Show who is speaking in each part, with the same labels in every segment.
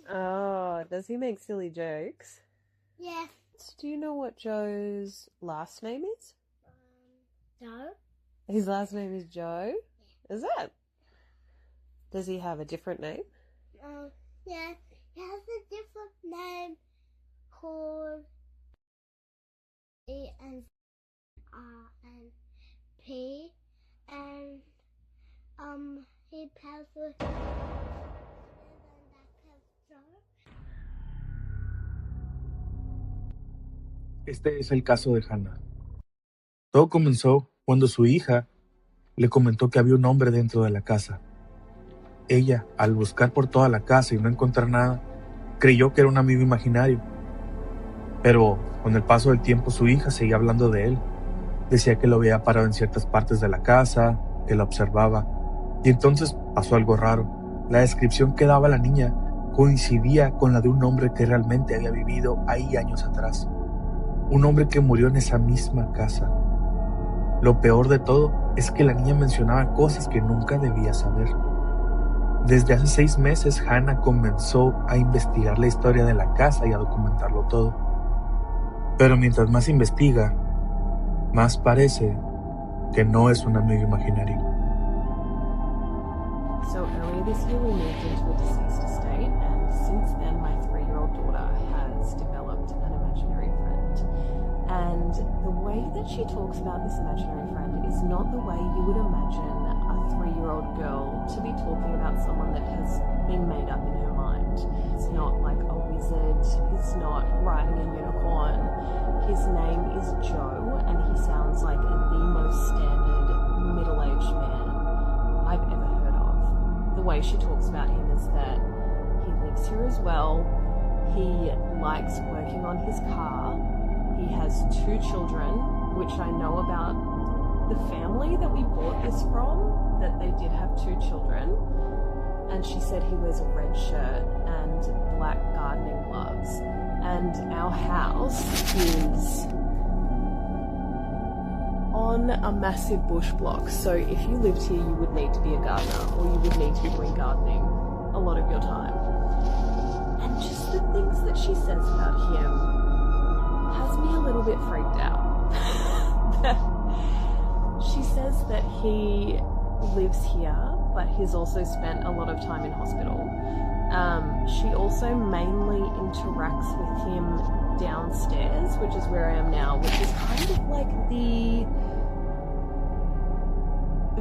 Speaker 1: Oh, does he make silly jokes?
Speaker 2: Yeah.
Speaker 1: Do you know what Joe's last name is?
Speaker 2: Joe.
Speaker 1: His last name is Joe? Is that? Does he have a different name?
Speaker 2: Yeah. He has a different name called E and R and P, and he plays with Joe.
Speaker 3: Este es el caso de Hannah. Todo comenzó cuando su hija le comentó que había un hombre dentro de la casa. Ella, al buscar por toda la casa y no encontrar nada, creyó que era un amigo imaginario. Pero con el paso del tiempo su hija seguía hablando de él. Decía que lo veía parado en ciertas partes de la casa, que lo observaba. Y entonces pasó algo raro. La descripción que daba la niña coincidía con la de un hombre que realmente había vivido ahí años atrás. Un hombre que murió en esa misma casa. Lo peor de todo es que la niña mencionaba cosas que nunca debía saber. Desde hace 6 meses, Hannah comenzó a investigar la historia de la casa y a documentarlo todo. Pero mientras más investiga, más parece que no es un amigo imaginario.
Speaker 1: So earlier this year we moved into a deceased estate, and since then my 3-year-old daughter has developed an imaginary friend. And the way that she talks about this imaginary friend is not the way you would imagine a 3-year-old girl to be talking about someone that has been made up in her mind. It's not like a wizard, he's not riding a unicorn. His name is Joe, and he sounds like the most standard middle-aged man I've ever heard of. The way she talks about him is that he lives here as well, he likes working on his car, he has 2 children, which I know about the family that we bought this from, that they did have 2 children, and she said he wears a red shirt and black gardening gloves, and our house is on a massive bush block, so if you lived here you would need to be a gardener, or you would need to be doing gardening a lot of your time. And just the things that she says about him has me a little bit freaked out. She says that he lives here, but he's also spent a lot of time in hospital. She also mainly interacts with him downstairs, which is where I am now, which is kind of like the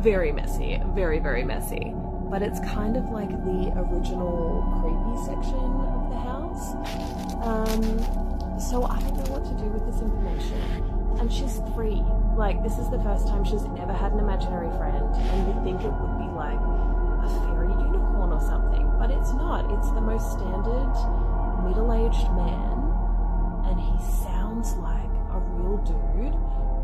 Speaker 1: very messy, very, very messy. But it's kind of like the original creepy section of the house. So I don't know what to do with this information. And she's 3. Like, this is the first time she's ever had an imaginary friend, and you'd think it would be like a fairy unicorn or something, but it's not. It's the most standard middle-aged man, and he sounds like a real dude.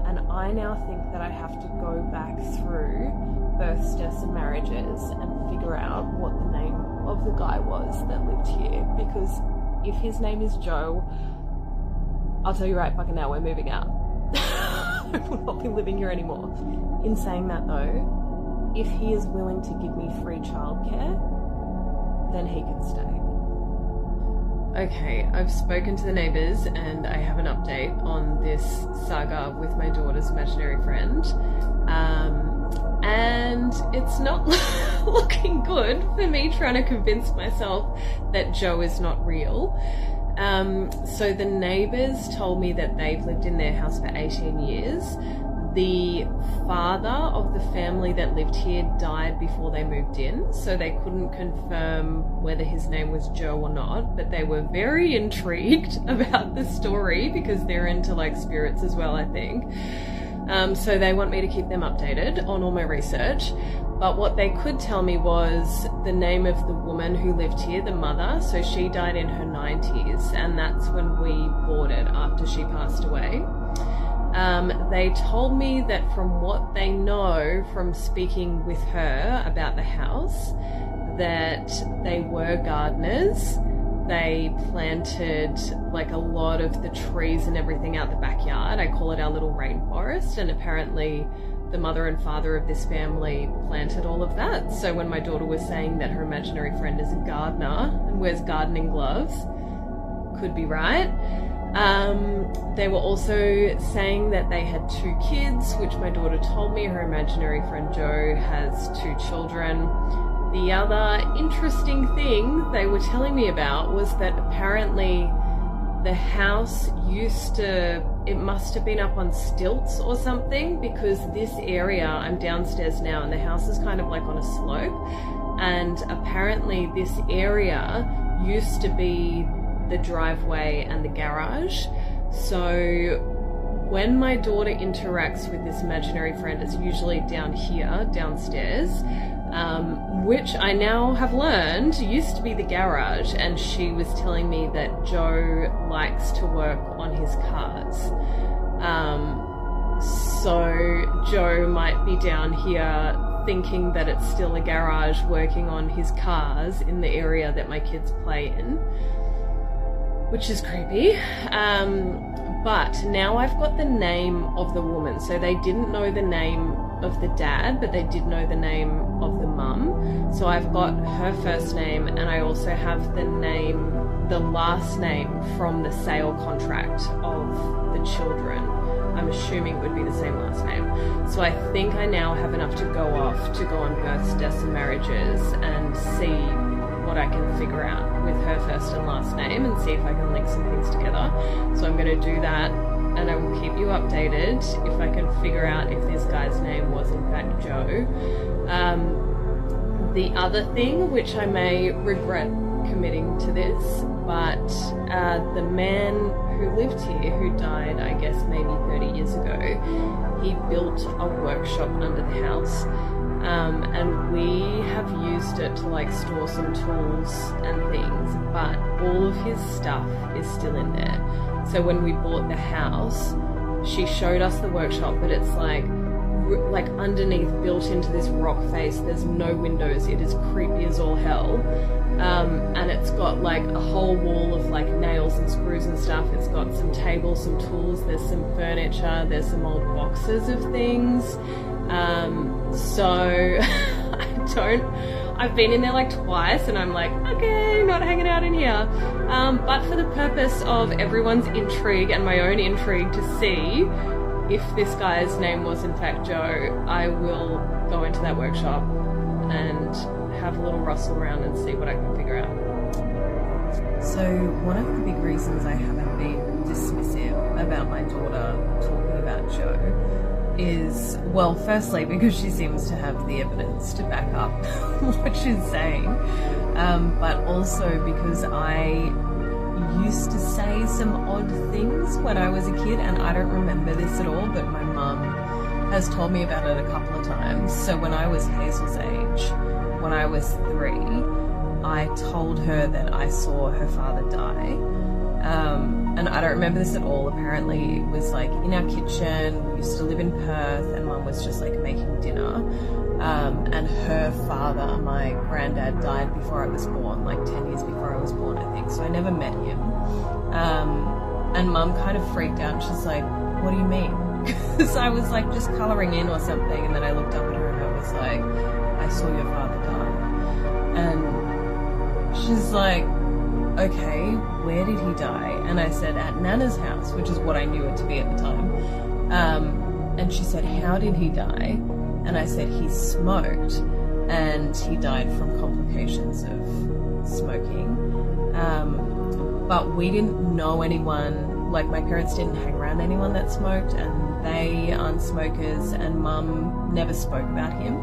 Speaker 1: And I now think that I have to go back through births, deaths and marriages and figure out what the name of the guy was that lived here, because if his name is Joe, I'll tell you right fucking now, we're moving out. I will not be living here anymore. In saying that though, if he is willing to give me free childcare, then he can stay. Okay, I've spoken to the neighbours and I have an update on this saga with my daughter's imaginary friend. And it's not looking good for me trying to convince myself that Joe is not real. So the neighbours told me that they've lived in their house for 18 years. The father of the family that lived here died before they moved in, so they couldn't confirm whether his name was Joe or not, but they were very intrigued about the story because they're into like spirits as well, I think. So they want me to keep them updated on all my research. But what they could tell me was the name of the woman who lived here, the mother. So she died in her 90s, and that's when we bought it after she passed away. They told me that from what they know from speaking with her about the house, that they were gardeners. They planted like a lot of the trees and everything out the backyard. I call it our little rainforest, and apparently the mother and father of this family planted all of that. So when my daughter was saying that her imaginary friend is a gardener and wears gardening gloves, could be right. They were also saying that they had 2 kids, which my daughter told me her imaginary friend Joe has 2 children. The other interesting thing they were telling me about was that apparently the house it must have been up on stilts or something, because this area, I'm downstairs now and the house is kind of like on a slope, and apparently this area used to be the driveway and the garage. So when my daughter interacts with this imaginary friend, it's usually down here, downstairs, which I now have learned used to be the garage, and she was telling me that Joe likes to work on his cars. So Joe might be down here thinking that it's still a garage, working on his cars in the area that my kids play in, which is creepy. But now I've got the name of the woman. So they didn't know the name of the dad, but they did know the name of the mum. So I've got her first name, and I also have the last name from the sale contract of the children. I'm assuming it would be the same last name. So I think I now have enough to go on births, deaths and marriages and see what I can figure out with her first and last name and see if I can link some things together. So I'm going to do that, and I will keep you updated if I can figure out if this guy's name was in fact Joe. The other thing, which I may regret committing to this, but the man who lived here, who died I guess maybe 30 years ago, he built a workshop under the house. And we have used it to like store some tools and things, but all of his stuff is still in there. So when we bought the house, she showed us the workshop, but it's like underneath, built into this rock face, there's no windows, it is creepy as all hell. And it's got like a whole wall of like nails and screws and stuff. It's got some tables, some tools, there's some furniture, there's some old boxes of things. So I've been in there like twice and I'm like, okay, not hanging out in here. But for the purpose of everyone's intrigue and my own intrigue to see if this guy's name was in fact Joe, I will go into that workshop and have a little rustle around and see what I can figure out. So one of the big reasons I haven't been dismissive about my daughter talking about Joe is, well, firstly because she seems to have the evidence to back up what she's saying, but also because I used to say some odd things when I was a kid, and I don't remember this at all, but my mum has told me about it a couple of times. So when I was Hazel's age, when I was 3, I told her that I saw her father die. And I don't remember this at all. Apparently it was like in our kitchen. We used to live in Perth, and Mum was just like making dinner. And her father, my granddad, died before I was born, like 10 years before I was born, I think. So I never met him. And Mum kind of freaked out, and she's like, what do you mean? Because I was like just colouring in or something, and then I looked up at her and I was like, I saw your father die. And she's like, okay, where did he die? And I said, at Nana's house, which is what I knew it to be at the time. And she said, how did he die? And I said, he smoked, and he died from complications of smoking. But we didn't know anyone, like my parents didn't hang around anyone that smoked, and they aren't smokers, and Mum never spoke about him.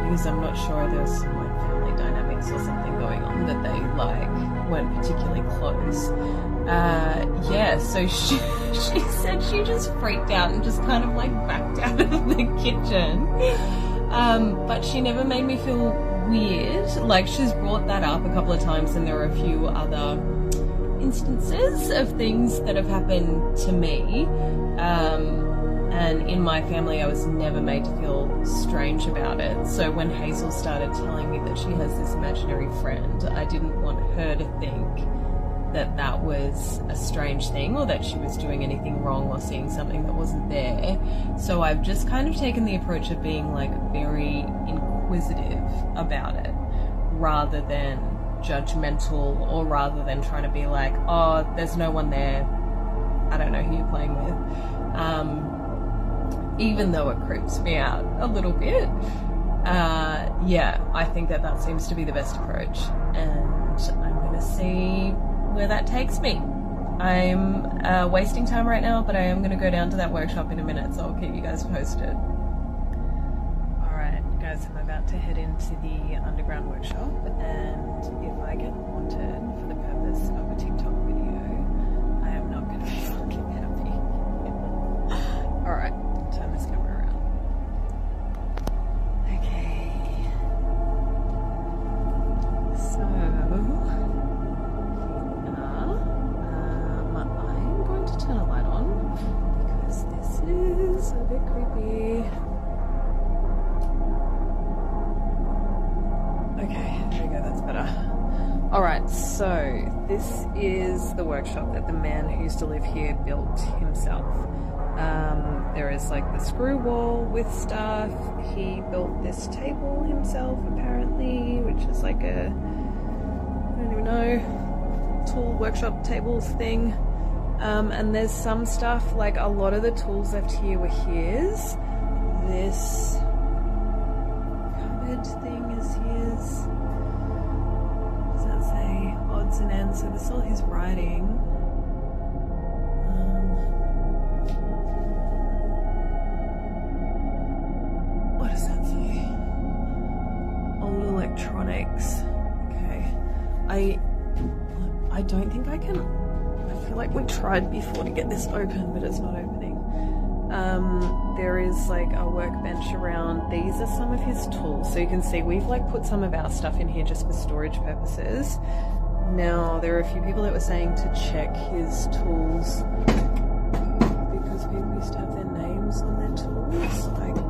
Speaker 1: Because I'm not sure there was some like family dynamics or something going on that they like weren't particularly close. Yeah, so she said she just freaked out and just kind of like backed out of the kitchen. But she never made me feel weird. Like, she's brought that up a couple of times, and there are a few other instances of things that have happened to me. And in my family, I was never made to feel strange about it. So when Hazel started telling me that she has this imaginary friend, I didn't want her to think that was a strange thing, or that she was doing anything wrong or seeing something that wasn't there. So I've just kind of taken the approach of being like very inquisitive about it, rather than judgmental, or rather than trying to be like, oh, there's no one there, I don't know who you're playing with, even though it creeps me out a little bit. Yeah, I think that seems to be the best approach, and I'm gonna see where that takes me. I'm wasting time right now, but I am gonna go down to that workshop in a minute, so I'll keep you guys posted. Alright guys, I'm about to head into the underground workshop, and if I get haunted for the purpose of a TikTok video, I am not gonna be fucking happy. Alright, turn this camera around. Okay. So, I'm going to turn a light on because this is a bit creepy. Okay, there we go, that's better. Alright, so this is the workshop that the man who used to live here built himself. There is like the screw wall with stuff. He built this table himself apparently, which is like a, I don't even know, tool workshop tables thing. And there's some stuff, like a lot of the tools left here were his. This cupboard thing is his. What does that say? Odds and ends. So this is all his writing. What does that say? Old electronics. Okay. I don't think I can. I feel like we tried before to get this open, but it's not opening. There is like a workbench around. These are some of his tools. So you can see we've like put some of our stuff in here just for storage purposes. Now, there are a few people that were saying to check his tools because people used to have their names on their tools. I can't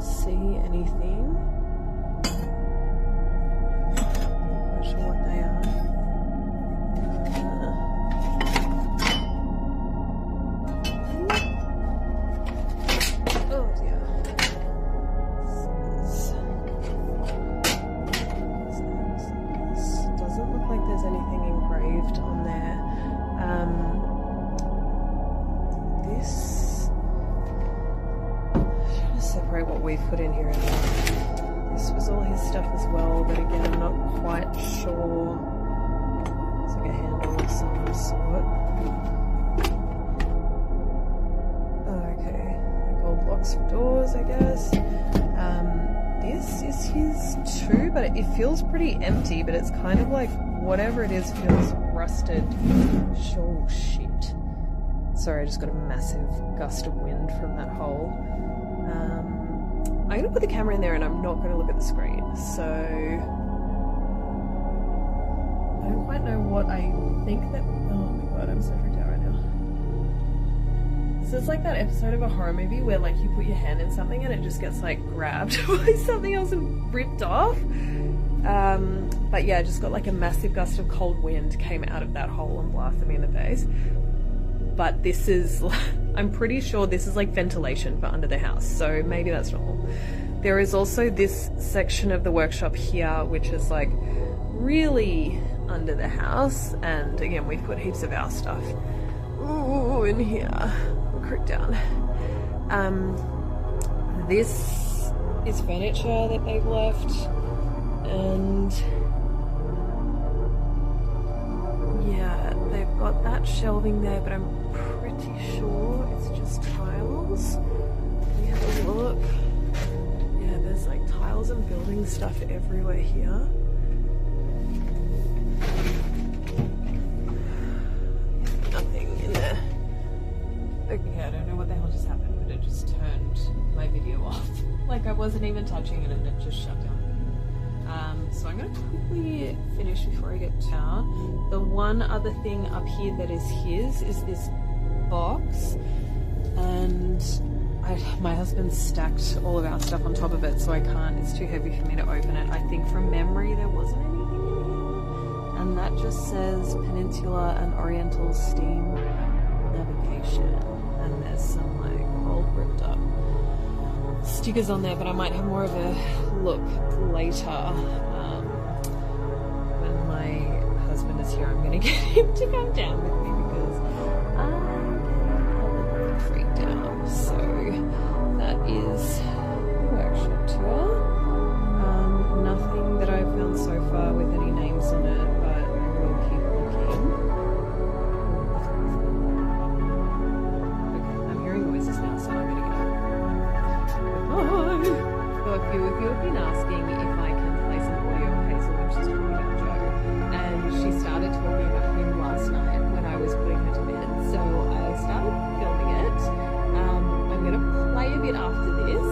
Speaker 1: see anything. I'm not sure what they are. Oh dear. Doesn't look like there's anything engraved on there. This, trying to separate what we've put in here and that. This was all his stuff as well, but again, I'm not quite sure. It's like a handle of some sort. Okay, like old blocks for doors, I guess. This is his too, but it feels pretty empty, but it's kind of like whatever it is feels rusted. Oh shit. Sorry, I just got a massive gust of wind from that hole. I'm going to put the camera in there and I'm not going to look at the screen, so I don't quite know what I think that... Oh my god, I'm so freaked out right now. So it's like that episode of a horror movie where like you put your hand in something and it just gets like grabbed by something else and ripped off. But yeah, I just got like a massive gust of cold wind came out of that hole and blasted me in the face. But this is, I'm pretty sure this is like ventilation for under the house, so maybe that's normal. There is also this section of the workshop here which is like really under the house, and again we've put heaps of our stuff in here. We'll creep down. This is furniture that they've left, and yeah, they've got that shelving there, but I'm pretty sure it's just tiles. Let me have a look. Yeah, there's like tiles and building stuff everywhere here. Nothing in there. Okay, I don't know what the hell just happened, but it just turned my video off. Like I wasn't even touching it and it just shut down. So I'm going to quickly finish before I get down. The one other thing up here that is his is this box, and my husband stacked all of our stuff on top of it, so I can't, it's too heavy for me to open it. I think from memory there wasn't anything in here. that just says Peninsula and Oriental Steam Navigation, and there's some like old ripped up stickers on there, but I might have more of a look later. When my husband is here, I'm going to get him to come down with me because I'm getting a little freaked out. So that is the workshop tour. Nothing that I've found so far with any names on it, but I will keep looking. Okay, I'm hearing voices now, so I'm going to go. Goodbye! So a few of you have been asking if I can play some audio of Hazel when she's talking about Joe, and she started talking about him last night when I was putting her to bed, so I started filming it. I'm going to play a bit after this.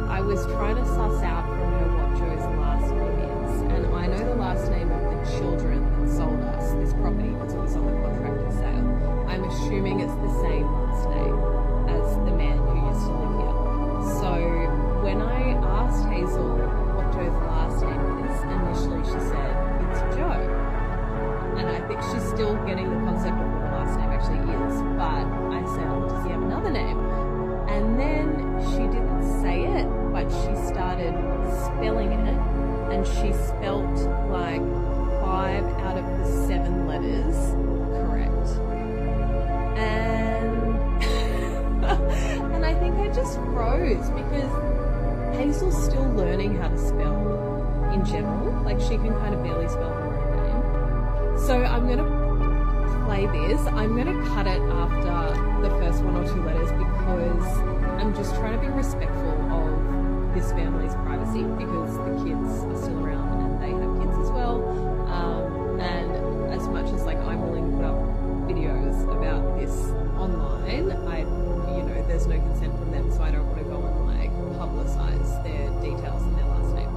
Speaker 1: I was trying to suss out from her what Joe's last name is, and I know the last name of the children that sold us this property because it was on the contract of sale. I'm assuming it's the same last name as the man who used to live here. So when I asked Hazel what Joe's last name is, initially she said, it's Joe. And I think she's still getting the concept of what the last name actually is, but I said, oh, does he have another name? And then she didn't say it, but she started spelling it, and she spelt like 5 out of the 7 letters correct. And and I think I just froze because Hazel's still learning how to spell in general. Like, she can kind of barely spell her own name. So I'm going to play this. I'm going to cut it after the first 1 or 2 letters because I'm just trying to be respectful of this family's privacy because the kids are still around and they have kids as well. And as much as like I'm willing to put up videos about this online, there's no consent from them, so I don't want to go and like publicize their details and their last name.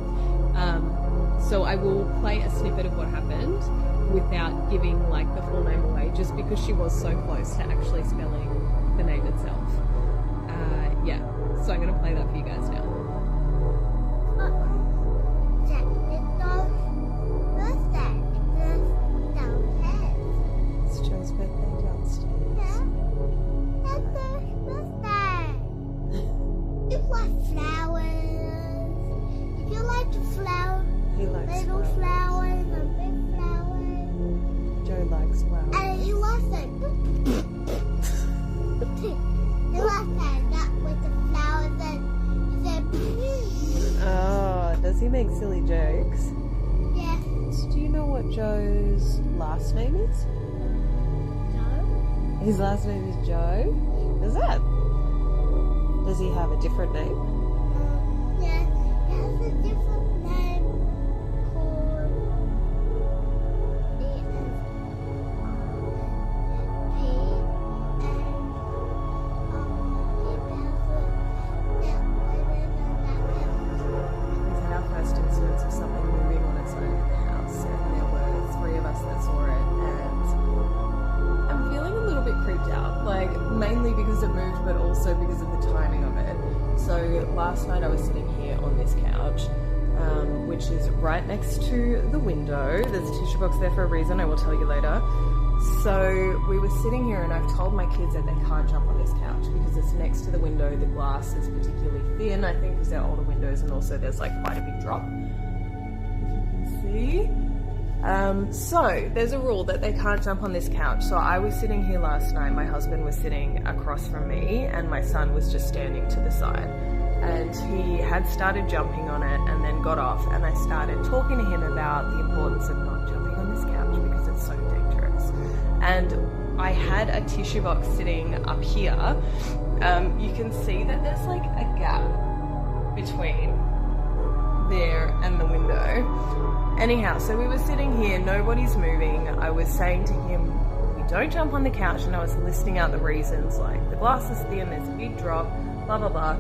Speaker 1: So I will play a snippet of what happened without giving like the full name away, just because she was so close to actually spelling the name itself. So I'm going to play that for you guys now. It's Joe's birthday downstairs.
Speaker 2: Yeah. That's Joe's birthday. You like flowers. If you like the flower,
Speaker 1: He likes
Speaker 2: little flowers and big flowers.
Speaker 1: Joe likes flowers.
Speaker 2: And he likes it. He likes that nut with the flowers and
Speaker 1: Oh, does he make silly jokes?
Speaker 2: yeah.
Speaker 1: So do you know what Joe's last name is?
Speaker 2: No.
Speaker 1: His last name is Joe? Is that? Does he have a different name?
Speaker 2: Yeah. He has a different name called
Speaker 1: We've had our first instance of something moving on its own in the house, and there were 3 of us that saw it, and I'm feeling a little bit creeped out, like mainly because it moved, but also because of the timing of it. So last night I was sitting here on this couch, which is right next to the window. There's a tissue box there for a reason, I will tell you later. So we were sitting here, and I've told my kids that they can't jump on this couch because it's next to the window. The glass is particularly thin, I think, because they're older windows, and also there's like quite a big drop, if you can see. So there's a rule that they can't jump on this couch. So I was sitting here last night, my husband was sitting across from me, and my son was just standing to the side. And he had started jumping on it and then got off, and I started talking to him about the importance of not jumping on this couch because it's so dangerous. And I had a tissue box sitting up here. You can see that there's like a gap between there and the window. Anyhow, so we were sitting here, nobody's moving. I was saying to him, we don't jump on the couch, and I was listing out the reasons, like the glass is thin, there's a big drop, blah blah blah.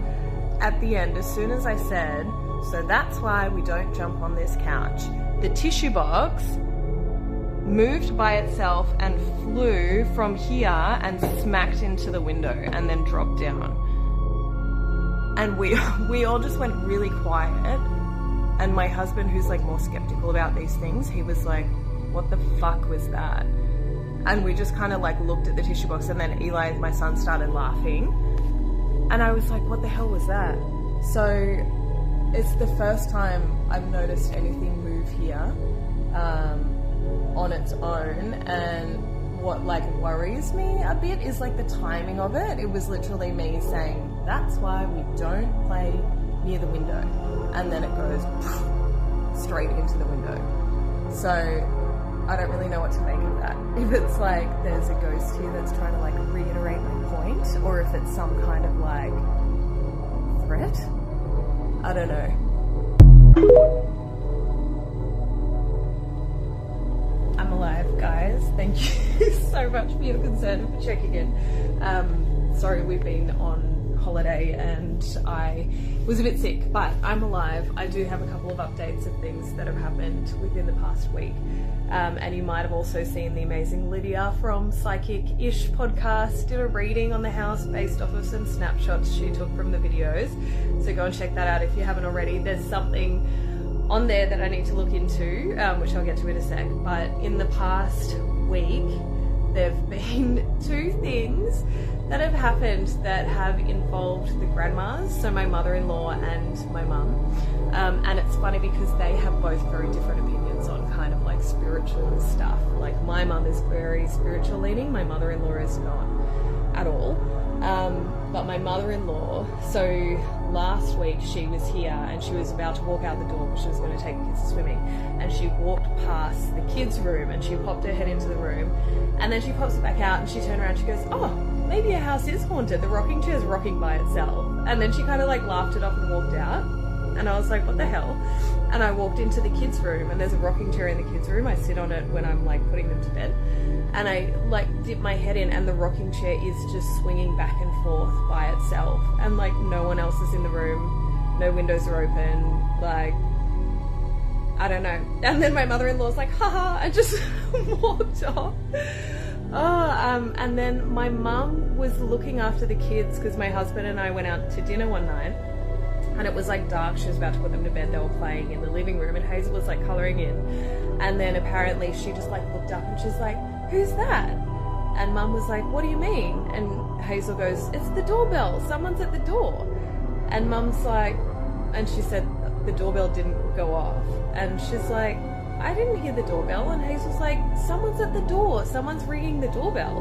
Speaker 1: At the end, as soon as I said, so that's why we don't jump on this couch, the tissue box moved by itself and flew from here and smacked into the window and then dropped down. And we all just went really quiet. And my husband, who's like more skeptical about these things, he was like, what the fuck was that? And we just kind of like looked at the tissue box, and then Eli, my son, started laughing. And I was like, what the hell was that? So it's the first time I've noticed anything move here on its own. And what like worries me a bit is like the timing of it. It was literally me saying, that's why we don't play near the window. And then it goes straight into the window. So I don't really know what to make of that. If it's like there's a ghost here that's trying to like reiterate my point, or if it's some kind of like threat. I don't know. I'm alive, guys. Thank you so much for your concern and for checking in. Sorry, we've been on holiday and I was a bit sick, but I'm alive. I do have a couple of updates of things that have happened within the past week. And you might have also seen the amazing Lydia from Psychic-ish podcast did a reading on the house based off of some snapshots she took from the videos. So go and check that out if you haven't already. There's something on there that I need to look into, which I'll get to in a sec. But in the past week, there have been two things that have happened that have involved the grandmas, so my mother-in-law and my mum. And it's funny because they have both very different opinions on kind of like spiritual stuff. Like my mum is very spiritual leaning, my mother-in-law is not at all. But my mother-in-law, so last week she was here and she was about to walk out the door because she was going to take the kids swimming, and she walked past the kids' room and she popped her head into the room, and then she pops back out and she turned around and she goes, oh, maybe your house is haunted, the rocking chair's rocking by itself. And then she kind of like laughed it off and walked out, and I was like, what the hell? And I walked into the kids' room, and there's a rocking chair in the kids' room. I sit on it when I'm like putting them to bed, and I like dip my head in, and the rocking chair is just swinging back and forth by itself, and like no one else is in the room, no windows are open, like I don't know. And then my mother-in-law's like, haha, and just walked off. And then my mum was looking after the kids because my husband and I went out to dinner one night, and it was like dark. She was about to put them to bed. They were playing in the living room, and Hazel was like colouring in. And then apparently she just like looked up and she's like, who's that? And Mum was like, what do you mean? And Hazel goes, it's the doorbell. Someone's at the door. And Mum's like, and she said the doorbell didn't go off. And she's like, I didn't hear the doorbell. And Hazel's like, someone's at the door. Someone's ringing the doorbell.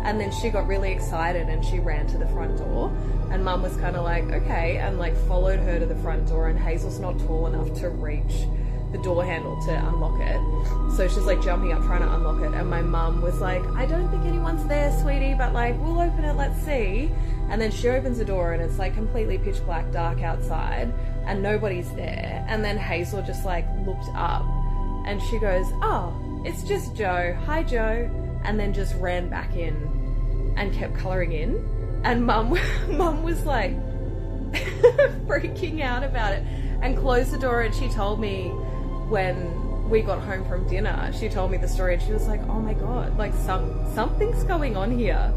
Speaker 1: And then she got really excited and she ran to the front door. And Mum was kind of like, okay, and like followed her to the front door. And Hazel's not tall enough to reach the door handle to unlock it. So she's like jumping up trying to unlock it. And my mum was like, I don't think anyone's there, sweetie, but like, we'll open it, let's see. And then she opens the door and it's like completely pitch black, dark outside and nobody's there. And then Hazel just like looked up and she goes, oh, it's just Joe. Hi, Joe. And then just ran back in and kept colouring in. And mum was like freaking out about it and closed the door. And she told me when we got home from dinner, she told me the story and she was like, oh my God, like something's going on here.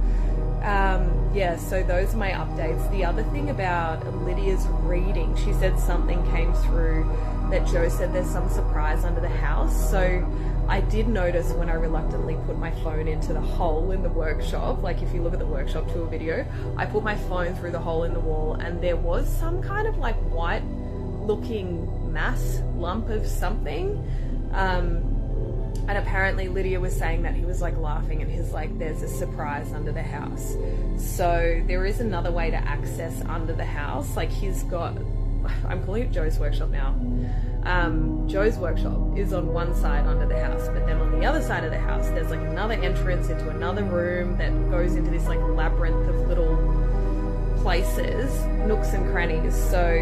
Speaker 1: Yeah, so those are my updates. The other thing about Lydia's reading, she said something came through that Joe said there's some surprise under the house. So I did notice when I reluctantly put my phone into the hole in the workshop, like if you look at the workshop tour video, I put my phone through the hole in the wall and there was some kind of like white looking mass lump of something. And apparently Lydia was saying that he was like laughing and he's like, there's a surprise under the house. So there is another way to access under the house. Like he's got, I'm calling it Joe's workshop now. Joe's workshop is on one side under the house, but then on the other side of the house, there's like another entrance into another room that goes into this like labyrinth of little places, nooks and crannies. So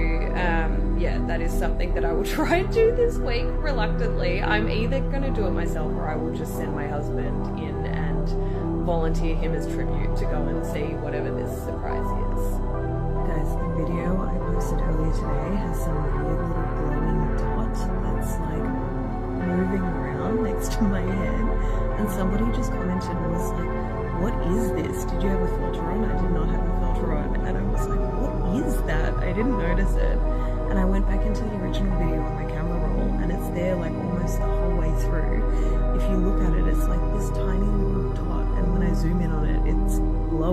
Speaker 1: yeah, that is something that I will try and do this week reluctantly. I'm either going to do it myself or I will just send my husband in and volunteer him as tribute to go and see whatever this surprise is. Guys, the video I posted earlier today has some weird little glowing dot that's like moving around next to my head, and somebody just commented and was like, what is this? Did you have a filter on? I did not have a filter on. And I was like, what is that? I didn't notice it. And I went back into the original video on my camera roll and it's there like almost the whole way through. If you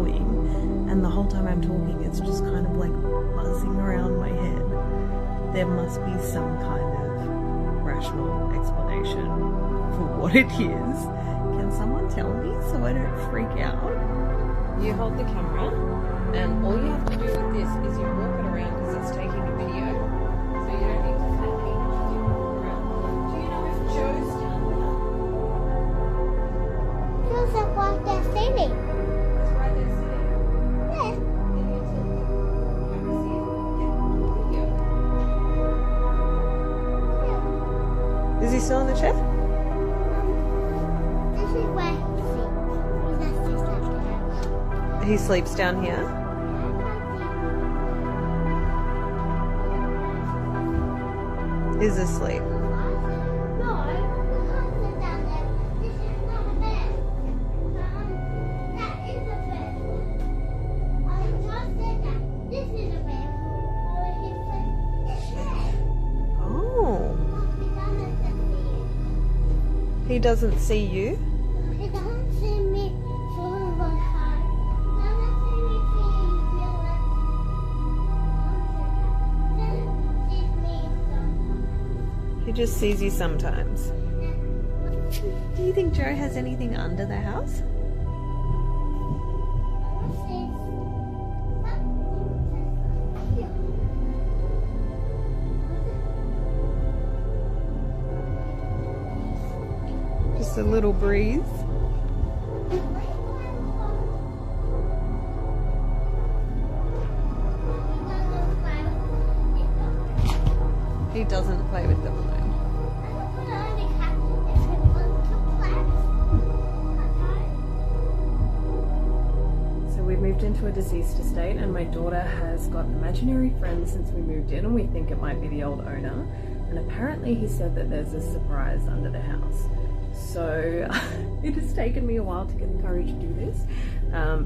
Speaker 1: going, and the whole time I'm talking it's just kind of like buzzing around my head. There must be some kind of rational explanation for what it is. Can someone tell me so I don't freak out? You hold the camera, and all you have to do with this is you walk it around because it's taking a video. So you don't need to stand here, you walk around. Do you know if Joe's down there?
Speaker 2: Feels like what they're sitting.
Speaker 1: It's right there sitting.
Speaker 2: Yeah.
Speaker 1: Can you tell me? Can we see it? Yeah.
Speaker 2: Yeah.
Speaker 1: Is he still in the chair?
Speaker 2: This is where he sleeps. That's just like that.
Speaker 1: He sleeps down here. Is asleep.
Speaker 2: No, I can't sit down there. This is not a bed. That is a bed. I just said that. This is a bed. Or he said,
Speaker 1: Oh.
Speaker 2: he doesn't see
Speaker 1: He doesn't see
Speaker 2: you.
Speaker 1: you?
Speaker 2: He doesn't see me for a long time. He doesn't see me feeling real like he sees me sometimes.
Speaker 1: He just sees you sometimes. Do you think Joe has anything under the house? Just a little breeze. He doesn't play with them alone. So we moved into a deceased estate, and my daughter has got imaginary friends since we moved in, and we think it might be the old owner. And apparently he said that there's a surprise under the house. So it has taken me a while to get the courage to do this.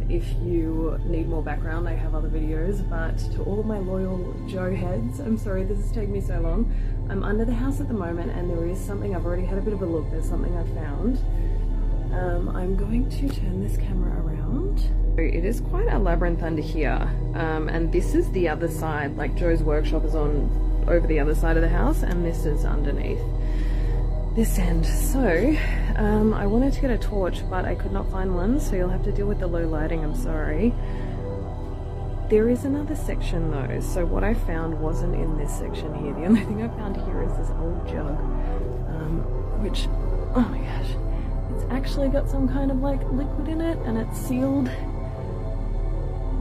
Speaker 1: If you need more background, I have other videos, but to all of my loyal Joe heads, I'm sorry this has taken me so long. I'm under the house at the moment, and there is something, I've already had a bit of a look, there's something I found. I'm going to turn this camera around. It is quite a labyrinth under here, and this is the other side, like Joe's workshop is on over the other side of the house, and this is underneath this end. So I wanted to get a torch, but I could not find one, so you'll have to deal with the low lighting, I'm sorry. There is another section though, so what I found wasn't in this section here. The only thing I found here is this old jug, which, oh my gosh, it's actually got some kind of like liquid in it, and it's sealed.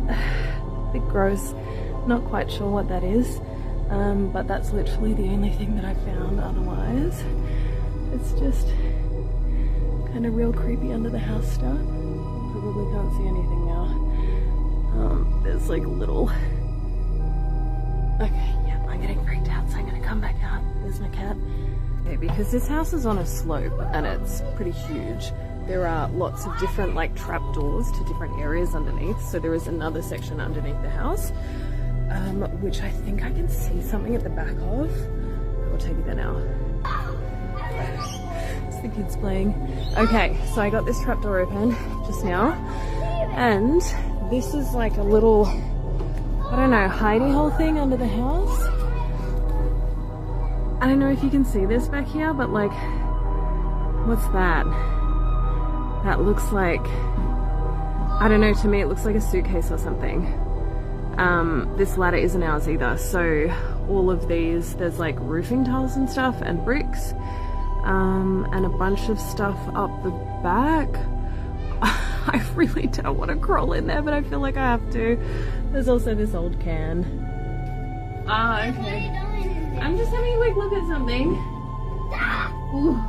Speaker 1: A bit gross, not quite sure what that is, but that's literally the only thing that I found. Otherwise it's just kind of real creepy under the house stuff. Probably can't see anything now. There's like little, okay, yeah, I'm getting freaked out, so I'm gonna come back out. There's my cat. Okay, because this house is on a slope and it's pretty huge, there are lots of different like trapdoors to different areas underneath. So there is another section underneath the house, which I think I can see something at the back of. I'll take you there now. It's the kids playing. Okay, so I got this trapdoor open just now, and this is like a little, I don't know, hidey hole thing under the house. I don't know if you can see this back here, but like, what's that? That looks like, I don't know, to me it looks like a suitcase or something. This ladder isn't ours either, so all of these, there's like roofing tiles and stuff and bricks, and a bunch of stuff up the back. I really don't want to crawl in there, but I feel like I have to. There's also this old can. Ah, okay. I'm just having a quick look at something. Ooh,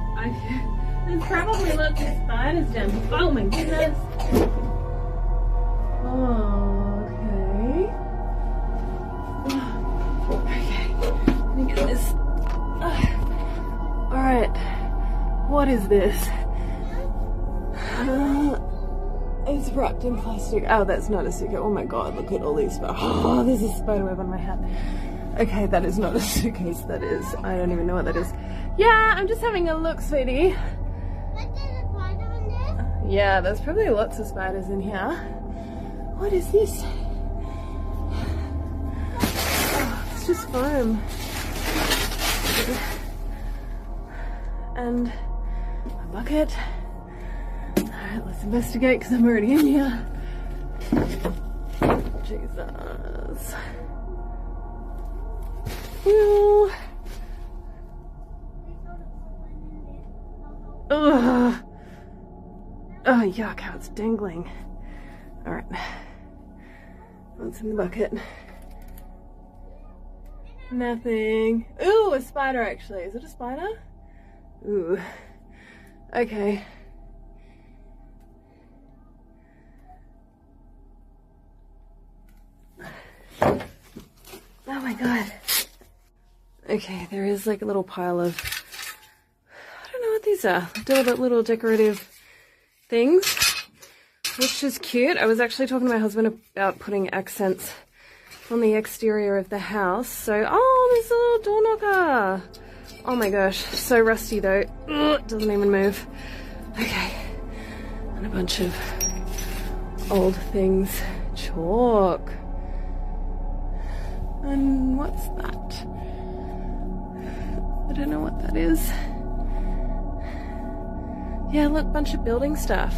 Speaker 1: there's probably lots of spiders down here. Oh my goodness. Oh, okay. Okay, let me get this. Alright, what is this? It's wrapped in plastic. Oh, that's not a suitcase. Oh my god, look at all these spiders. Oh, there's a spider web on my hat. Okay, that is not a suitcase, that is. I don't even know what that is. Yeah, I'm just having a look, sweetie.
Speaker 2: But there's a spider in there?
Speaker 1: Yeah, there's probably lots of spiders in here. What is this? Oh, it's just foam. And a bucket. Alright, let's investigate because I'm already in here. Jesus. Ew. Ugh. Oh, yuck, how it's dangling. Alright. What's in the bucket? Nothing. Ooh, a spider actually. Is it a spider? Ooh. Okay. Oh my god. Okay, there is like a little pile of, I don't know what these are. Little decorative things, which is cute. I was actually talking to my husband about putting accents on the exterior of the house. So, oh, there's a little door knocker. Oh my gosh, so rusty though. Ugh, doesn't even move. Okay, and a bunch of old things. Chalk. And what's that? I don't know what that is. Yeah, look, bunch of building stuff.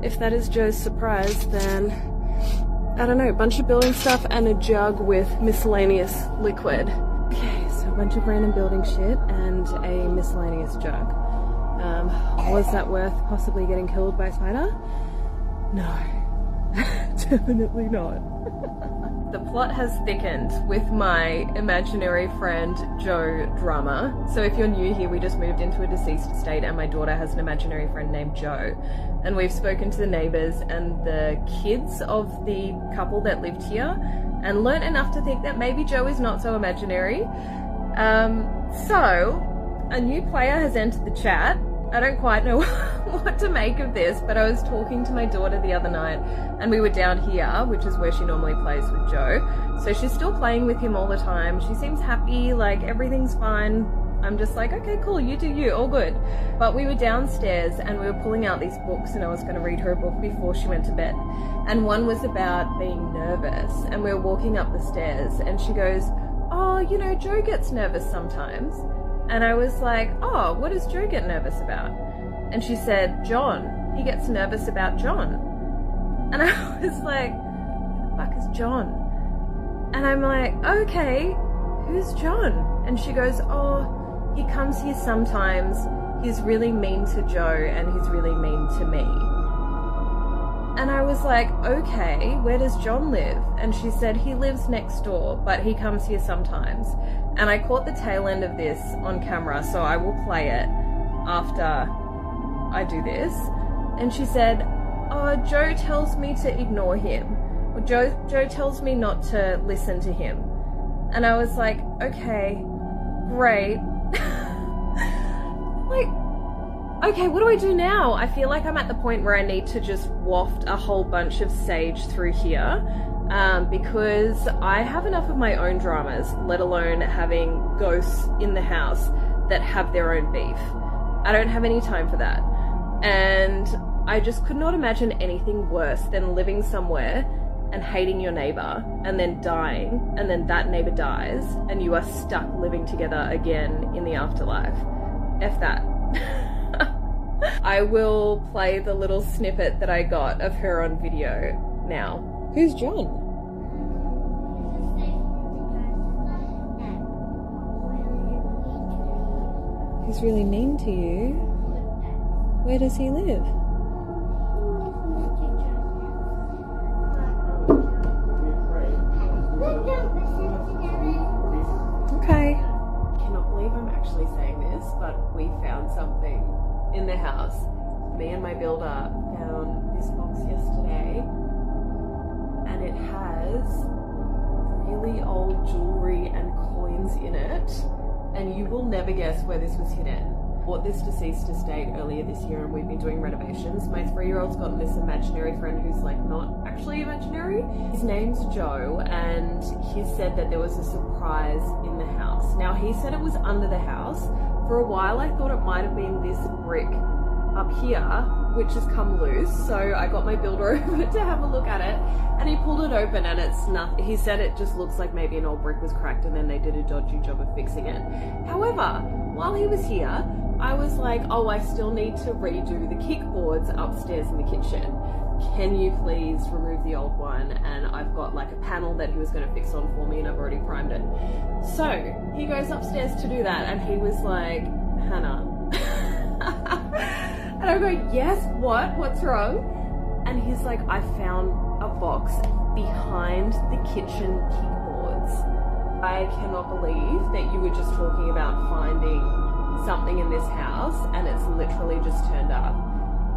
Speaker 1: If that is Joe's surprise, then I don't know, bunch of building stuff and a jug with miscellaneous liquid. Okay, so a bunch of random building shit and a miscellaneous jug. Was that worth possibly getting killed by a spider? No, definitely not. The plot has thickened with my imaginary friend Joe drama. So if you're new here, we just moved into a deceased estate and my daughter has an imaginary friend named Joe. And we've spoken to the neighbours and the kids of the couple that lived here and learnt enough to think that maybe Joe is not so imaginary. So a new player has entered the chat. I don't quite know what to make of this, but I was talking to my daughter the other night and we were down here, which is where she normally plays with Joe. So she's still playing with him all the time. She seems happy, like everything's fine. I'm just like, okay, cool, you do you, all good. But we were downstairs and we were pulling out these books and I was going to read her a book before she went to bed. And one was about being nervous and we were walking up the stairs and she goes, oh, you know, Joe gets nervous sometimes. And I was like, oh, what does Joe get nervous about? And she said, John. He gets nervous about John. And I was like, who the fuck is John? And I'm like, okay, who's John? And she goes, oh, he comes here sometimes. He's really mean to Joe and he's really mean to me. And I was like, okay, where does John live? And she said, he lives next door, but he comes here sometimes. And I caught the tail end of this on camera, so I will play it after I do this. And she said, oh, Joe tells me to ignore him. Or Joe tells me not to listen to him. And I was like, okay, great. Like, okay, what do I do now? I feel like I'm at the point where I need to just waft a whole bunch of sage through here. Because I have enough of my own dramas, let alone having ghosts in the house that have their own beef. I don't have any time for that. And I just could not imagine anything worse than living somewhere and hating your neighbor and then dying and then that neighbor dies and you are stuck living together again in the afterlife. F that. I will play the little snippet that I got of her on video now. Who's John? He's really mean to you. Where does he live? Okay. I cannot believe I'm actually saying this, but we found something in the house. Me and my builder found this box yesterday. And it has really old jewelry and coins in it, and you will never guess where this was hidden. Bought this deceased estate earlier this year and we've been doing renovations. My 3-year-old's got this imaginary friend who's like not actually imaginary. His name's Joe and he said that there was a surprise in the house. Now he said it was under the house. For a while I thought it might have been this brick up here, which has come loose. So I got my builder over to have a look at it, and he pulled it open and it's nothing. He said it just looks like maybe an old brick was cracked and then they did a dodgy job of fixing it. However, while he was here, I was like, oh, I still need to redo the kickboards upstairs in the kitchen. Can you please remove the old one? And I've got like a panel that he was going to fix on for me and I've already primed it. So he goes upstairs to do that and he was like, Hannah. And I go, yes, what? What's wrong? And he's like, I found a box behind the kitchen kickboards. I cannot believe that you were just talking about finding something in this house and it's literally just turned up.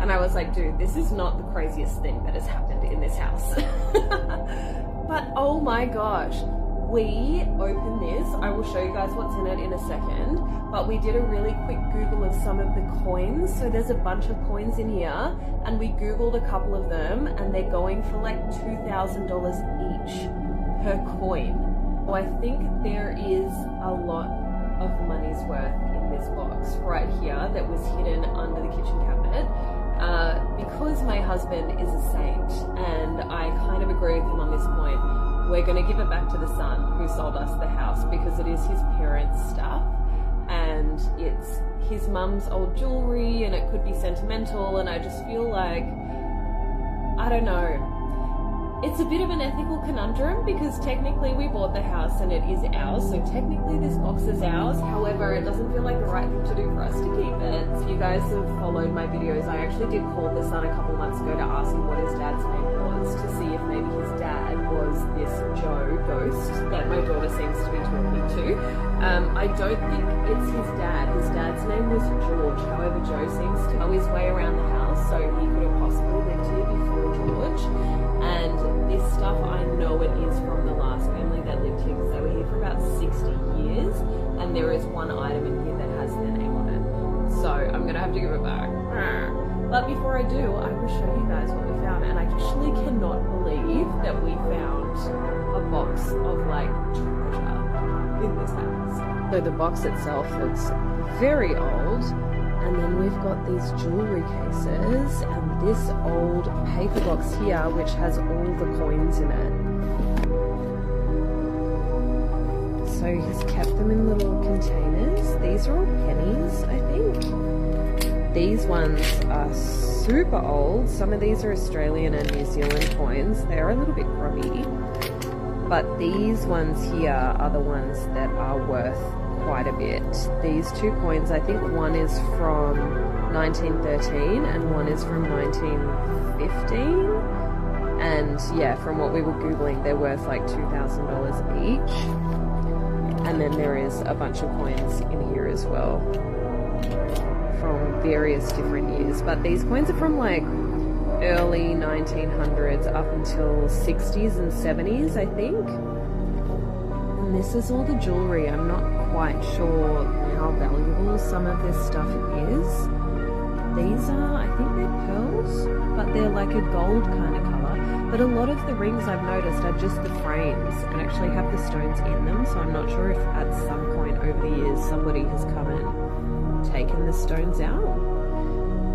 Speaker 1: And I was like, dude, this is not the craziest thing that has happened in this house. But oh my gosh, we opened this. I will show you guys what's in it in a second. But we did a really quick Google of some of the coins. So there's a bunch of coins in here and we Googled a couple of them and they're going for like $2,000 each per coin. So I think there is a lot of money's worth in this box right here that was hidden under the kitchen cabinet. Because my husband is a saint and I kind of agree with him on this point, we're going to give it back to the son who sold us the house because it is his parents' stuff and it's his mum's old jewelry and it could be sentimental, and I just feel like, I don't know, it's a bit of an ethical conundrum because technically we bought the house and it is ours, so technically this box is ours. However, it doesn't feel like the right thing to do for us to keep it. If you guys have followed my videos, I actually did call the son a couple months ago to ask him what his dad's name was to see if maybe his dad was this Joe ghost that my daughter seems to be talking to. I don't think it's his dad. His dad's name was George. However, Joe seems to know his way around the house, so he could have possibly lived here before George. And this stuff, I know it is from the last family that lived here because they were here for about 60 years. And there is one item in here that has their name on it. So I'm going to have to give it back. But before I do, I will show you guys what we found. And I actually cannot believe that we found a box of like treasure in this house. So the box itself looks very old. And then we've got these jewelry cases and this old paper box here which has all the coins in it. So he's kept them in little containers. These are all pennies, I think. These ones are super old. Some of these are Australian and New Zealand coins. They're a little bit grubby. But these ones here are the ones that are worth quite a bit. These two coins, I think one is from 1913 and one is from 1915. And yeah, from what we were Googling, they're worth like $2,000 each. And then there is a bunch of coins in here as well from various different years. But these coins are from like early 1900s up until 60s and 70s, I think. And this is all the jewelry. I'm not quite sure how valuable some of this stuff is. These are, I think they're pearls, but they're like a gold kind of colour. But a lot of the rings I've noticed are just the frames and actually have the stones in them, so I'm not sure if at some point over the years somebody has come and taken the stones out.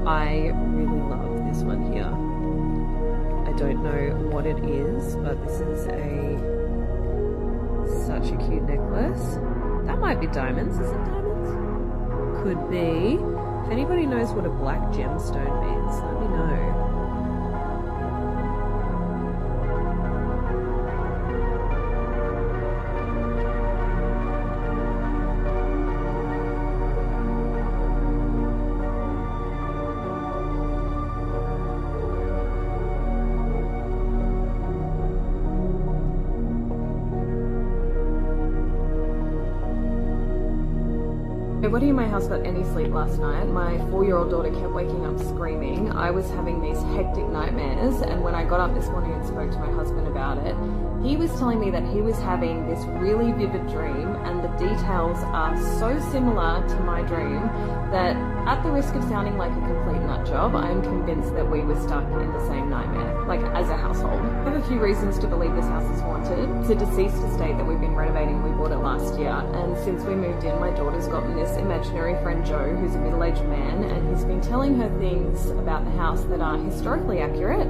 Speaker 1: I really love this one here. I don't know what it is, but this is such a cute necklace. That might be diamonds. Is it diamonds? Could be. If anybody knows what a black gemstone means, let me know. Nobody in my house got any sleep last night. My 4-year-old daughter kept waking up screaming. I was having these hectic nightmares, and when I got up this morning and spoke to my husband about it, he was telling me that he was having this really vivid dream, and the details are so similar to my dream that, at the risk of sounding like a complete nut job, I am convinced that we were stuck in the same nightmare, like as a household. I have a few reasons to believe this house is haunted. It's a deceased estate that we've been renovating. We bought it last year, and since we moved in, my daughter's gotten this this imaginary friend Joe, who's a middle-aged man, and he's been telling her things about the house that are historically accurate,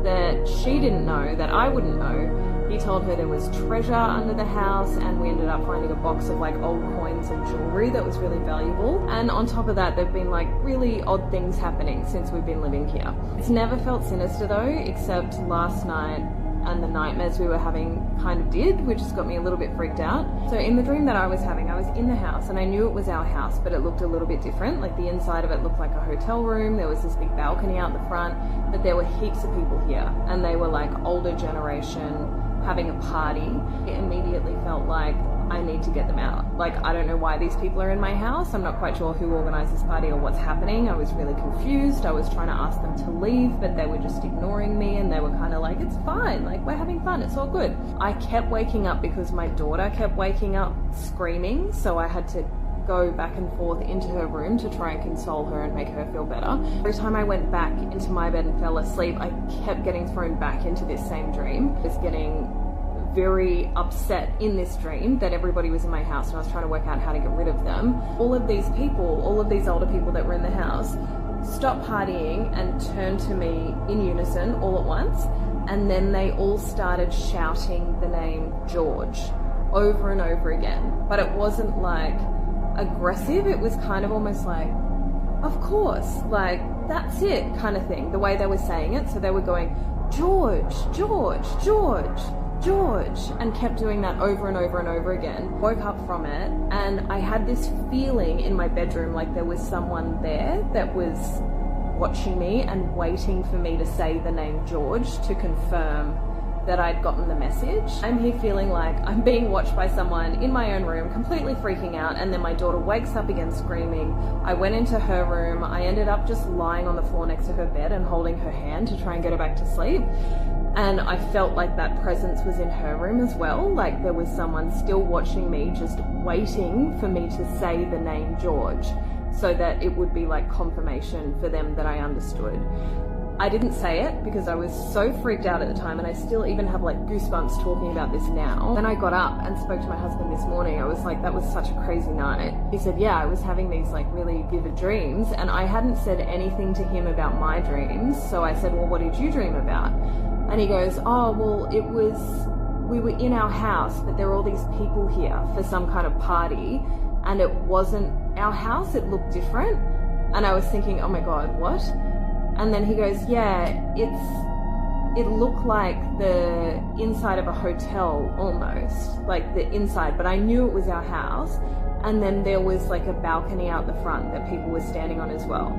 Speaker 1: that she didn't know, that I wouldn't know. He told her there was treasure under the house, and we ended up finding a box of like old coins and jewelry that was really valuable. And on top of that, there've been like really odd things happening since we've been living here. It's never felt sinister though, except last night, and the nightmares we were having kind of did, which has got me a little bit freaked out. So in the dream that I was having, I was in the house and I knew it was our house, but it looked a little bit different. Like the inside of it looked like a hotel room. There was this big balcony out the front, but there were heaps of people here, and they were like older generation having a party. It immediately felt like I need to get them out. Like, I don't know why these people are in my house. I'm not quite sure who organised this party or what's happening. I was really confused. I was trying to ask them to leave, but they were just ignoring me, and they were kind of like, it's fine, like we're having fun, it's all good. I kept waking up because my daughter kept waking up screaming, so I had to go back and forth into her room to try and console her and make her feel better. Every time I went back into my bed and fell asleep, I kept getting thrown back into this same dream. I was getting very upset in this dream that everybody was in my house, and I was trying to work out how to get rid of them. All of these people, all of these older people that were in the house, stopped partying and turned to me in unison all at once, and then they all started shouting the name George over and over again. But it wasn't like aggressive, it was kind of almost like, of course, like that's it kind of thing, the way they were saying it. So they were going, George, George, George, George, and kept doing that over and over and over again. Woke up from it, and I had this feeling in my bedroom like there was someone there that was watching me and waiting for me to say the name George to confirm that I'd gotten the message. I'm here feeling like I'm being watched by someone in my own room, completely freaking out, and then my daughter wakes up again screaming. I went into her room. I ended up just lying on the floor next to her bed and holding her hand to try and get her back to sleep. And I felt like that presence was in her room as well, like there was someone still watching me, just waiting for me to say the name George, so that it would be like confirmation for them that I understood. I didn't say it because I was so freaked out at the time, and I still even have like goosebumps talking about this now. Then I got up and spoke to my husband this morning. I was like, that was such a crazy night. He said, yeah, I was having these like really vivid dreams, and I hadn't said anything to him about my dreams. So I said, well, what did you dream about? And he goes, oh, well, we were in our house, but there were all these people here for some kind of party, and it wasn't our house, it looked different. And I was thinking, oh my God, what? And then he goes, yeah, it looked like the inside of a hotel almost, like the inside, but I knew it was our house. And then there was like a balcony out the front that people were standing on as well.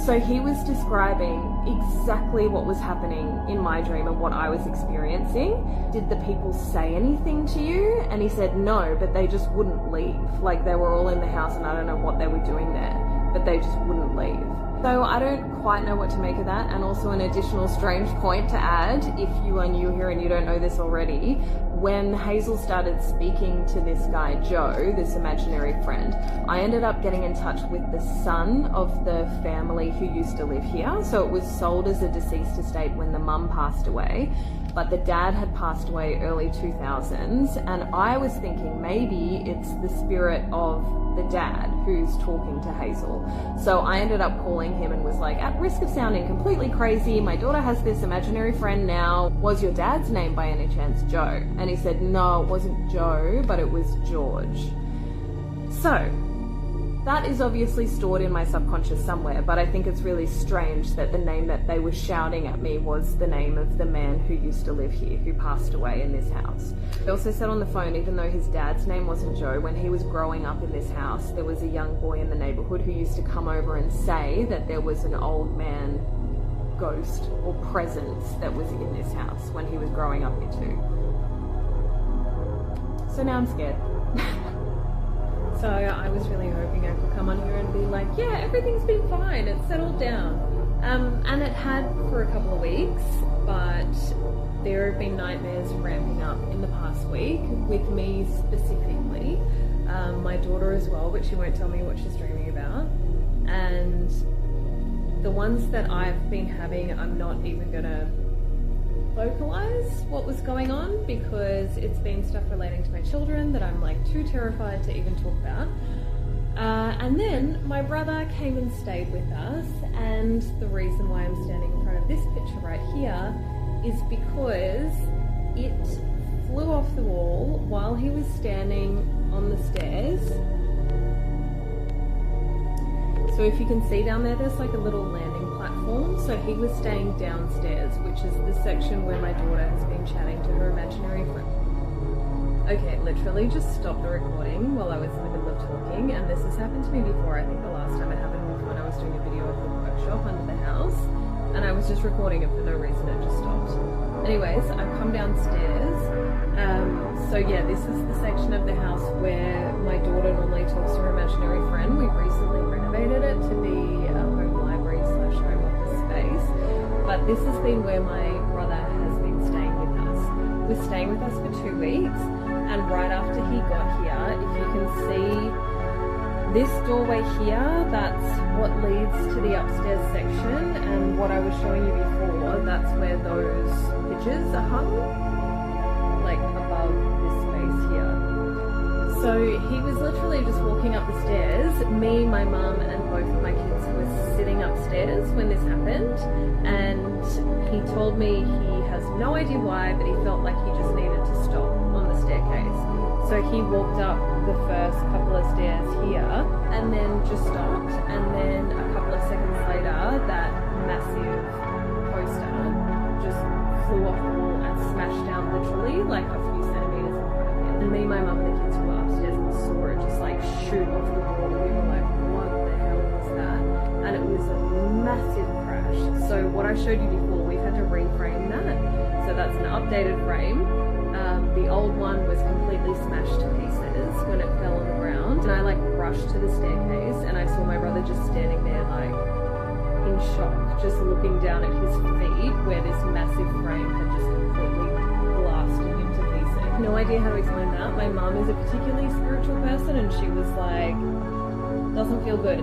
Speaker 1: So he was describing exactly what was happening in my dream and what I was experiencing. Did the people say anything to you? And he said no, but they just wouldn't leave. Like they were all in the house, and I don't know what they were doing there, but they just wouldn't leave. So I don't quite know what to make of that. And also an additional strange point to add, if you are new here and you don't know this already, when Hazel started speaking to this guy, Joe, this imaginary friend, I ended up getting in touch with the son of the family who used to live here. So it was sold as a deceased estate when the mum passed away, but the dad had passed away early 2000s. And I was thinking maybe it's the spirit of the dad who's talking to Hazel. So I ended up calling him and was like, at risk of sounding completely crazy, my daughter has this imaginary friend now. Was your dad's name by any chance Joe? And he said, no, it wasn't Joe, but it was George. So that is obviously stored in my subconscious somewhere, but I think it's really strange that the name that they were shouting at me was the name of the man who used to live here, who passed away in this house. They also said on the phone, even though his dad's name wasn't Joe, when he was growing up in this house, there was a young boy in the neighborhood who used to come over and say that there was an old man ghost or presence that was in this house when he was growing up here too. So now I'm scared. So I was really hoping I could come on here and be like, yeah, everything's been fine, it's settled down. And it had for a couple of weeks, but there have been nightmares ramping up in the past week with me specifically, my daughter as well, but she won't tell me what she's dreaming about. And the ones that I've been having, I'm not even gonna vocalize what was going on because it's been stuff relating to my children that I'm like too terrified to even talk about. And then my brother came and stayed with us, and the reason why I'm standing in front of this picture right here is because it flew off the wall while he was standing on the stairs. So if you can see down there, there's like a little landing platform. So he was staying downstairs, which is the section where my daughter has been chatting to her imaginary friend. Okay, literally just stopped the recording while I was in the middle of talking, and this has happened to me before. I think the last time it happened was when I was doing a video of the workshop under the house, and I was just recording it for no reason, it just stopped. Anyways, I've come downstairs. So yeah, this is the section of the house where my daughter normally talks to her imaginary friend. We've recently renovated it to be a home library / home office space, but this has been where my brother has been staying with us. He was staying with us for 2 weeks, and right after he got here, if you can see this doorway here, that's what leads to the upstairs section, and what I was showing you before, that's where those pictures are hung, like above this space here. So he was literally just walking up the stairs. Me, my mum, and both of my kids were sitting upstairs when this happened, and he told me he has no idea why, but he felt like he just needed to stop on the staircase. So he walked up the first couple of stairs here and then just stopped, and then a couple of seconds later that massive poster just flew off the wall and smashed down literally like a few centimeters in front of him. And me, my mum and the kids were upstairs and saw it just like shoot off the wall. We were like, what the hell was that? And it was a massive crash. So what I showed you before, we've had to reframe that. So that's an updated frame. The old one was completely smashed to pieces when it fell on the ground, and I like rushed to the staircase and I saw my brother just standing there like in shock, just looking down at his feet where this massive frame had just completely blasted him to pieces. No idea how to explain that. My mum is a particularly spiritual person, and she was like, doesn't feel good.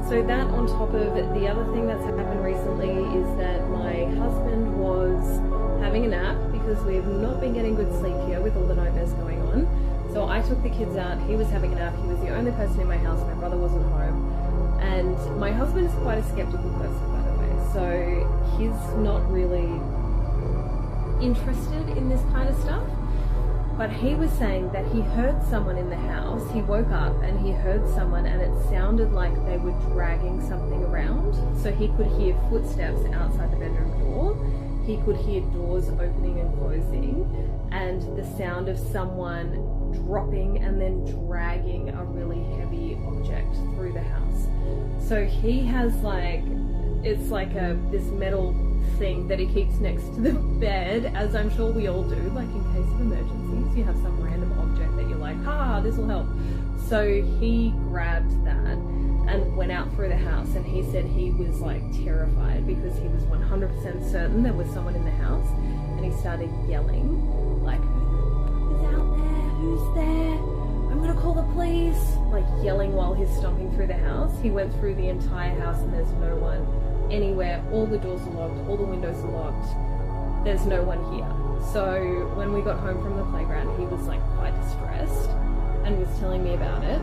Speaker 1: So that on top of the other thing that's happened recently is that my husband was having a nap because we have not been getting good sleep here with all the nightmares going on. So I took the kids out, he was having a nap, he was the only person in my house, my brother wasn't home. And my husband is quite a skeptical person, by the way, so he's not really interested in this kind of stuff. But he was saying that he heard someone in the house. He woke up and he heard someone, and it sounded like they were dragging something around. So he could hear footsteps outside the bedroom door. He could hear doors opening and closing, and the sound of someone dropping and then dragging a really heavy object through the house. So he has like, it's like this metal thing that he keeps next to the bed, as I'm sure we all do, like in case of emergencies, you have some random object that you're like, this will help. So he grabbed that and went out through the house, and he said he was like terrified because he was 100% certain there was someone in the house, and he started yelling like, who the fuck is out there? Who's there? I'm gonna call the police, like yelling while he's stomping through the house. He went through the entire house and there's no one anywhere. All the doors are locked, all the windows are locked, there's no one here. So when we got home from the playground, he was like quite distressed and was telling me about it.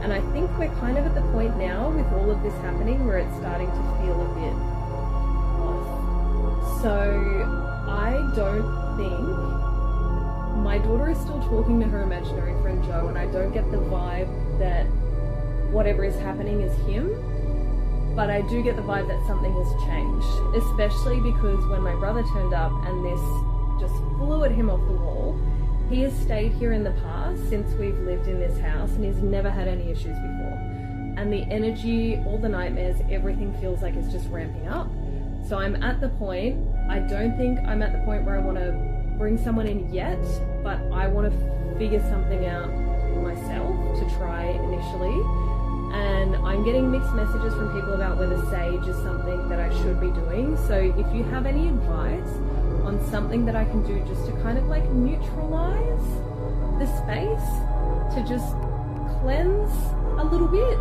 Speaker 1: And I think we're kind of at the point now with all of this happening where it's starting to feel a bit off. So I don't think, my daughter is still talking to her imaginary friend Joe, and I don't get the vibe that whatever is happening is him, but I do get the vibe that something has changed, especially because when my brother turned up and this just flew at him off the wall, he has stayed here in the past since we've lived in this house, and he's never had any issues before. And the energy, all the nightmares, everything feels like it's just ramping up. So I'm at the point, I don't think I'm at the point where I want to bring someone in yet, but I want to figure something out myself to try initially. And I'm getting mixed messages from people about whether sage is something that I should be doing. So if you have any advice on something that I can do just to kind of like neutralize the space, to just cleanse a little bit.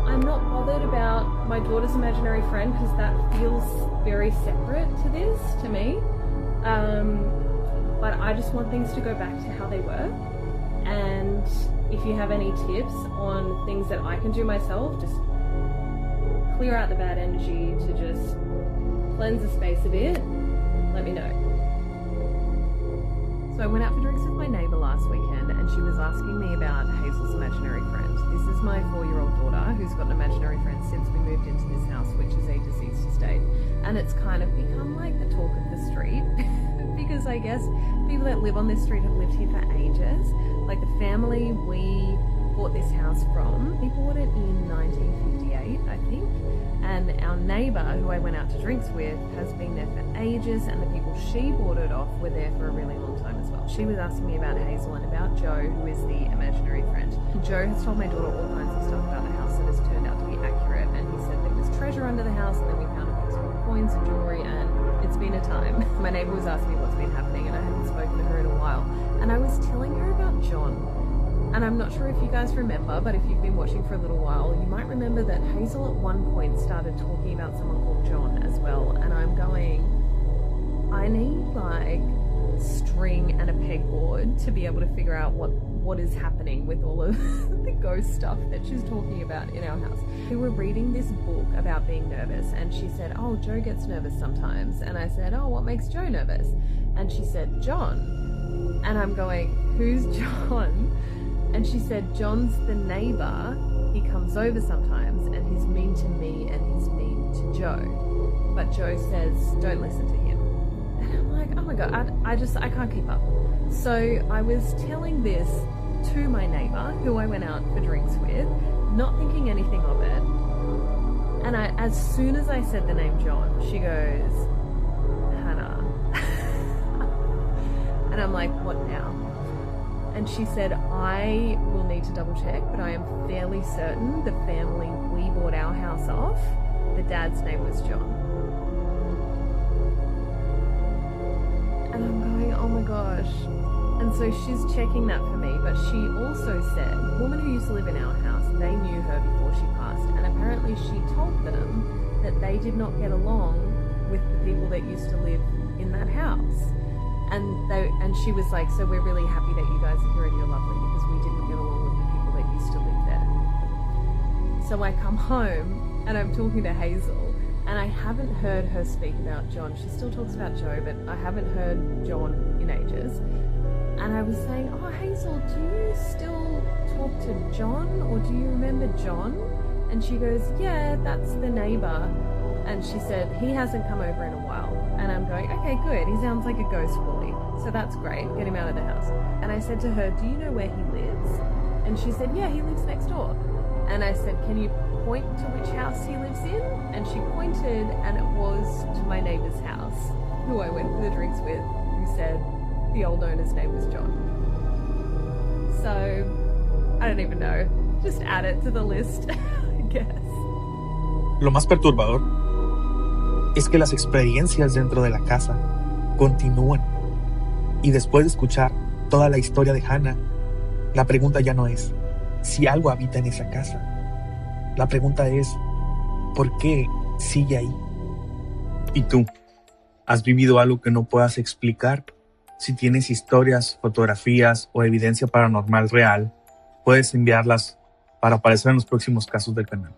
Speaker 1: I'm not bothered about my daughter's imaginary friend because that feels very separate to this, to me. But I just want things to go back to how they were. And if you have any tips on things that I can do myself, just clear out the bad energy, to just cleanse the space a bit, let me know. So I went out for drinks with my neighbour last weekend, and she was asking me about Hazel's imaginary friend. This is my 4-year-old daughter who's got an imaginary friend since we moved into this house, which is a deceased estate. And it's kind of become like the talk of the street because I guess people that live on this street have lived here for ages. Like the family we bought this house from, they bought it in 1958, I think. And our neighbour, who I went out to drinks with, has been there for ages, and the people she bought it off were there for a really long time as well. She was asking me about Hazel and about Joe, who is the imaginary friend. Joe has told my daughter all kinds of stuff about the house that has turned out to be accurate, and he said there was treasure under the house, and then we found a box full of coins and jewellery, and it's been a time. My neighbour was asking me what's been happening, and I hadn't spoken to her in a while, and I was telling her about John. And I'm not sure if you guys remember, but if you've been watching for a little while, you might remember that Hazel at one point started talking about someone called John as well. And I'm going, I need like string and a pegboard to be able to figure out what is happening with all of the ghost stuff that she's talking about in our house. We were reading this book about being nervous, and she said, oh, Joe gets nervous sometimes. And I said, oh, what makes Joe nervous? And she said, John. And I'm going, who's John? And she said, John's the neighbour. He comes over sometimes and he's mean to me and he's mean to Joe. But Joe says, don't listen to him. And I'm like, oh my God, I can't keep up. So I was telling this to my neighbour, who I went out for drinks with, not thinking anything of it. And as soon as I said the name John, she goes, Hannah. And I'm like, what now? And she said, I will need to double check, but I am fairly certain the family we bought our house off, the dad's name was John. And I'm going, oh my gosh. And so she's checking that for me, but she also said, the woman who used to live in our house, they knew her before she passed, and apparently she told them that they did not get along with the people that used to live in that house. And she was like, so we're really happy that you guys are here and you're lovely, because we didn't get along with the people that used to live there. So I come home and I'm talking to Hazel, and I haven't heard her speak about John. She still talks about Joe, but I haven't heard John in ages. And I was saying, oh, Hazel, do you still talk to John, or do you remember John? And she goes, yeah, that's the neighbour. And she said, he hasn't come over in a while. And I'm going, okay, good. He sounds like a ghost bully. So that's great. Get him out of the house. And I said to her, do you know where he lives? And she said, yeah, he lives next door. And I said, can you point to which house he lives in? And she pointed, and it was to my neighbour's house, who I went for the drinks with, who said the old owner's name was John. So, I don't even know. Just add it to the list, I guess.
Speaker 3: Lo más perturbador es que las experiencias dentro de la casa continúan. Y después de escuchar toda la historia de Hannah, la pregunta ya no es si algo habita en esa casa. La pregunta es, ¿por qué sigue ahí? ¿Y tú? ¿Has vivido algo que no puedas explicar? Si tienes historias, fotografías o evidencia paranormal real, puedes enviarlas para aparecer en los próximos casos del canal.